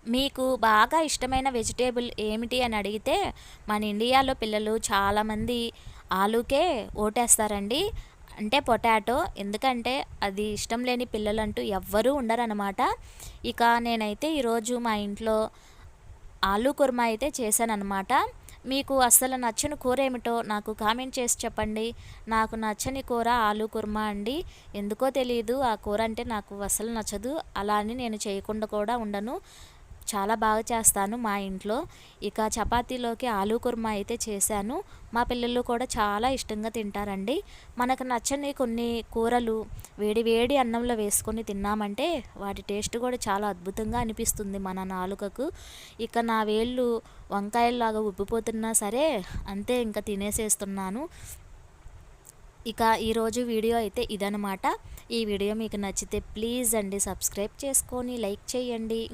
మీకు బాగా ఇష్టమైన వెజిటేబుల్ ఏమిటి అని అడిగితే మన ఇండియాలో పిల్లలు చాలామంది ఆలూకే ఓటేస్తారండి. అంటే పొటాటో. ఎందుకంటే అది ఇష్టం లేని పిల్లలంటూ ఎవ్వరూ ఉండరనమాట. ఇక నేనైతే ఈరోజు మా ఇంట్లో ఆలూ కుర్మా అయితే చేశాననమాట. మీకు అస్సలు నచ్చని కూర ఏమిటో నాకు కామెంట్ చేసి చెప్పండి. నాకు నచ్చని కూర ఆలూ కుర్మా అండి. ఎందుకో తెలీదు ఆ కూర అంటే నాకు అస్సలు నచ్చదు. అలా అని నేను చేయకుండా కూడా ఉండను. చాలా బాగా చేస్తాను మా ఇంట్లో. ఇక చపాతీలోకి ఆలూ కుర్మా అయితే చేశాను. మా పిల్లలు కూడా చాలా ఇష్టంగా తింటారండి. మనకు నచ్చని కొన్ని కూరలు వేడి వేడి అన్నంలో వేసుకొని తిన్నామంటే వాటి టేస్ట్ కూడా చాలా అద్భుతంగా అనిపిస్తుంది మన నాలుకకు. ఇక నా వేళ్ళు వంకాయల్లాగా ఉబ్బిపోతున్నా సరే అంతే, ఇంకా తినేసేస్తున్నాను. ఇక ఈరోజు వీడియో అయితే ఇదనమాట. ఈ వీడియో మీకు నచ్చితే ప్లీజ్ అండి సబ్స్క్రైబ్ చేసుకొని లైక్ చేయండి.